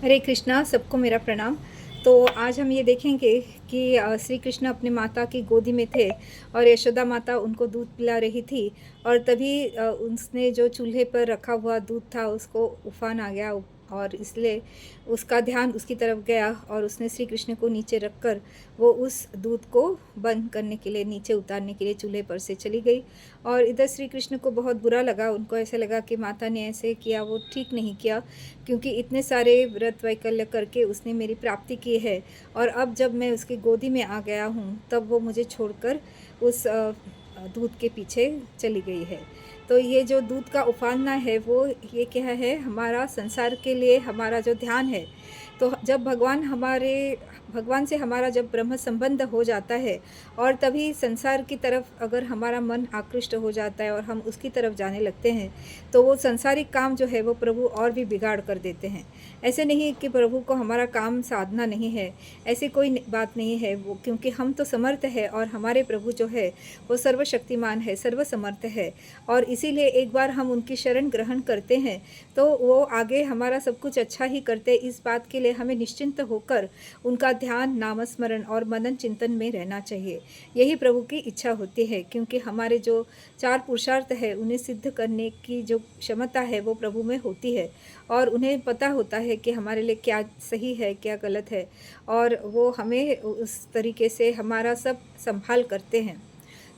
हरे कृष्णा, सबको मेरा प्रणाम। तो आज हम ये देखेंगे कि श्री कृष्ण अपने माता की गोदी में थे और यशोदा माता उनको दूध पिला रही थी और तभी उसने जो चूल्हे पर रखा हुआ दूध था उसको उफान आ गया और इसलिए उसका ध्यान उसकी तरफ गया और उसने श्री कृष्ण को नीचे रखकर वो उस दूध को बंद करने के लिए, नीचे उतारने के लिए चूल्हे पर से चली गई। और इधर श्री कृष्ण को बहुत बुरा लगा, उनको ऐसे लगा कि माता ने ऐसे किया वो ठीक नहीं किया, क्योंकि इतने सारे व्रत वैकल्य करके उसने मेरी प्राप्ति की है और अब जब मैं उसकी गोदी में आ गया हूँ तब वो मुझे छोड़कर उस दूध के पीछे चली गई है। तो ये जो दूध का उफानना है वो ये क्या है, हमारा संसार के लिए हमारा जो ध्यान है। तो जब भगवान से हमारा जब ब्रह्म संबंध हो जाता है और तभी संसार की तरफ अगर हमारा मन आकृष्ट हो जाता है और हम उसकी तरफ जाने लगते हैं तो वो संसारिक काम जो है वो प्रभु और भी बिगाड़ कर देते हैं। ऐसे नहीं कि प्रभु को हमारा काम साधना नहीं है, ऐसी कोई बात नहीं है वो, क्योंकि हम तो समर्थ है और हमारे प्रभु जो है वो सर्वशक्तिमान है, सर्वसमर्थ है। और इसीलिए एक बार हम उनकी शरण ग्रहण करते हैं तो वो आगे हमारा सब कुछ अच्छा ही करते। इस बात के लिए हमें निश्चिंत होकर उनका ध्यान, नामस्मरण और मनन चिंतन में रहना चाहिए। यही प्रभु की इच्छा होती है, क्योंकि हमारे जो 4 पुरुषार्थ है उन्हें सिद्ध करने की जो क्षमता है वो प्रभु में होती है और उन्हें पता होता है कि हमारे लिए क्या सही है क्या गलत है, और वो हमें उस तरीके से हमारा सब संभाल करते हैं।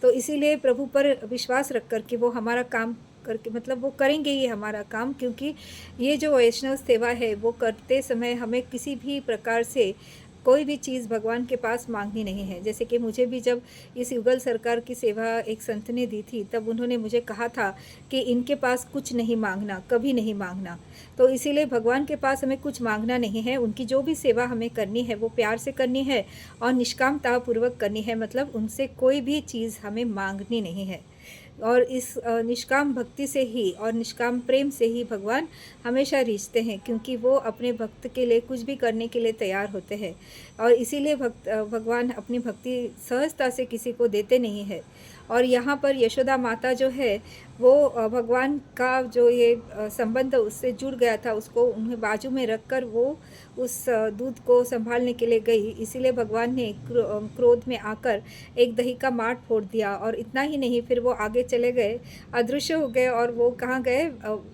तो इसीलिए प्रभु पर विश्वास रख कर कि वो हमारा काम करके, मतलब वो करेंगे ही हमारा काम, क्योंकि ये जो वैष्णव सेवा है वो करते समय हमें किसी भी प्रकार से कोई भी चीज़ भगवान के पास मांगनी नहीं है। जैसे कि मुझे भी जब इस युगल सरकार की सेवा एक संत ने दी थी तब उन्होंने मुझे कहा था कि इनके पास कुछ नहीं मांगना, कभी नहीं मांगना। तो इसीलिए भगवान के पास हमें कुछ मांगना नहीं है, उनकी जो भी सेवा हमें करनी है वो प्यार से करनी है और निष्कामता पूर्वक करनी है, मतलब उनसे कोई भी चीज़ हमें मांगनी नहीं है। और इस निष्काम भक्ति से ही और निष्काम प्रेम से ही भगवान हमेशा रिझते हैं, क्योंकि वो अपने भक्त के लिए कुछ भी करने के लिए तैयार होते हैं। और इसीलिए भगवान अपनी भक्ति सहजता से किसी को देते नहीं है। और यहाँ पर यशोदा माता जो है वो भगवान का जो ये संबंध उससे जुड़ गया था, उसको उन्हें बाजू में रखकर वो उस दूध को संभालने के लिए गई। इसीलिए भगवान ने क्रोध में आकर एक दही का माठ फोड़ दिया। और इतना ही नहीं, फिर वो आगे चले गए, अदृश्य हो गए और वो कहाँ गए,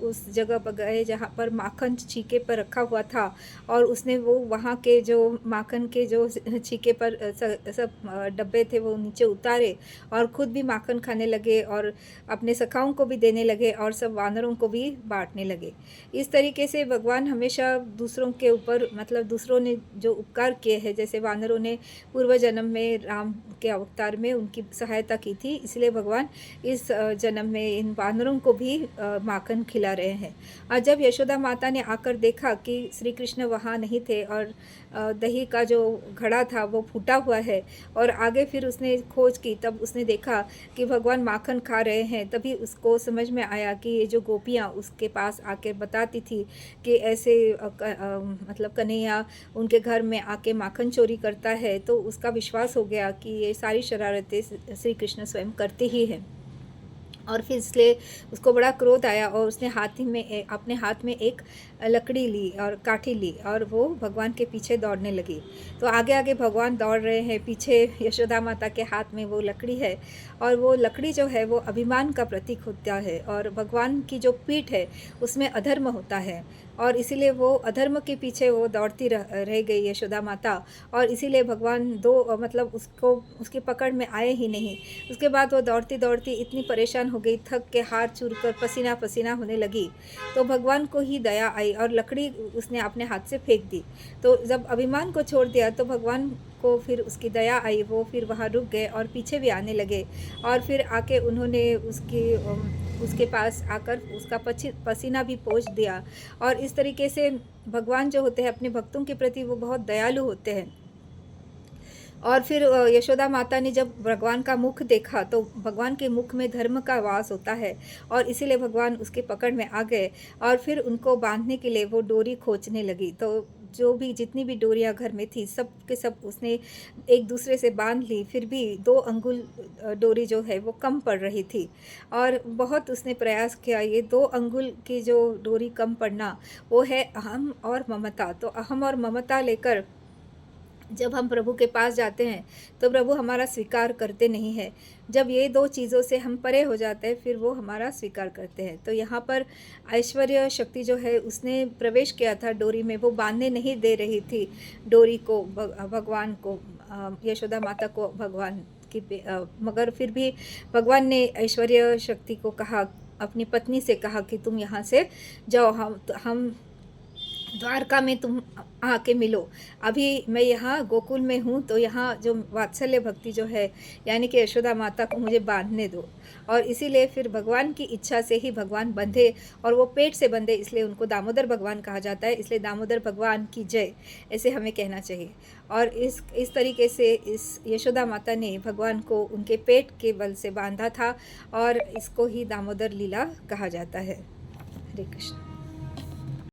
उस जगह पर गए जहाँ पर माखन छीके पर रखा हुआ था। और उसने वो वहाँ के जो माखन के जो छीके पर सब डब्बे थे वो नीचे उतारे और ख़ुद भी माखन खाने लगे और अपने सखाओं को भी देने लगे और सब वानरों को भी बांटने लगे। इस तरीके से भगवान हमेशा दूसरों के ऊपर, मतलब दूसरों ने जो उपकार किए हैं, जैसे वानरों ने पूर्व जन्म में राम के अवतार में उनकी सहायता की थी, इसलिए भगवान इस जन्म में इन वानरों को भी माखन खिला रहे हैं। और जब यशोदा माता ने आकर देखा कि श्री कृष्ण वहाँ नहीं थे और दही का जो घड़ा था वो फूटा हुआ है और आगे फिर उसने खोज की, तब उसने देखा कि भगवान माखन खा रहे हैं। तभी उसको समझ में आया कि ये जो गोपियाँ उसके पास आके बताती थी कि ऐसे मतलब कन्हैया उनके घर में आके माखन चोरी करता है, तो उसका विश्वास हो गया कि ये सारी शरारतें श्री कृष्ण स्वयं करते ही हैं। और फिर इसलिए उसको बड़ा क्रोध आया और उसने अपने हाथ में एक लकड़ी ली और काठी ली और वो भगवान के पीछे दौड़ने लगी। तो आगे आगे भगवान दौड़ रहे हैं, पीछे यशोदा माता के हाथ में वो लकड़ी है और वो लकड़ी जो है वो अभिमान का प्रतीक होता है और भगवान की जो पीठ है उसमें अधर्म होता है और इसीलिए वो अधर्म के पीछे वो दौड़ती रह गई यशोदा माता। और इसीलिए भगवान मतलब उसकी पकड़ में आए ही नहीं। उसके बाद वो दौड़ती दौड़ती इतनी परेशान हो गई, थक के हाथ चूर कर पसीना पसीना होने लगी। तो भगवान को ही दया आई और लकड़ी उसने अपने हाथ से फेंक दी। तो जब अभिमान को छोड़ दिया तो भगवान को फिर उसकी दया आई, वो फिर वहाँ रुक गए और पीछे भी आने लगे। और फिर आके उन्होंने उसके पास आकर उसका पसीना भी पोंछ दिया। और इस तरीके से भगवान जो होते हैं अपने भक्तों के प्रति वो बहुत दयालु होते हैं। और फिर यशोदा माता ने जब भगवान का मुख देखा तो भगवान के मुख में धर्म का वास होता है और इसीलिए भगवान उसके पकड़ में आ गए और फिर उनको बांधने के लिए वो डोरी खींचने लगी। तो जो भी जितनी भी डोरियाँ घर में थी सब के सब उसने एक दूसरे से बांध ली, फिर भी 2 अंगुल डोरी जो है वो कम पड़ रही थी। और बहुत उसने प्रयास किया, ये 2 अंगुल की जो डोरी कम पड़ना वो है अहम और ममता। तो अहम और ममता लेकर जब हम प्रभु के पास जाते हैं, तो प्रभु हमारा स्वीकार करते नहीं हैं। जब ये 2 चीज़ों से हम परे हो जाते हैं, फिर वो हमारा स्वीकार करते हैं। तो यहाँ पर ऐश्वर्य शक्ति जो है, उसने प्रवेश किया था डोरी में, वो बाँधने नहीं दे रही थी डोरी को भगवान को, यशोदा माता को भगवान की मगर फिर भी भगवान ने ऐश्वर्य शक्ति को कहा, अपनी पत्नी से कहा कि तुम यहाँ से जाओ, हम द्वारका में तुम आके मिलो। अभी मैं यहाँ गोकुल में हूँ, तो यहाँ जो वात्सल्य भक्ति जो है, यानी कि यशोदा माता को मुझे बांधने दो। और इसीलिए फिर भगवान की इच्छा से ही भगवान बंधे, और वो पेट से बंधे, इसलिए उनको दामोदर भगवान कहा जाता है। इसलिए दामोदर भगवान की जय, ऐसे हमें कहना चाहिए। और इस तरीके से इस यशोदा माता ने भगवान को उनके पेट के बल से बांधा था, और इसको ही दामोदर लीला कहा जाता है। हरे कृष्ण।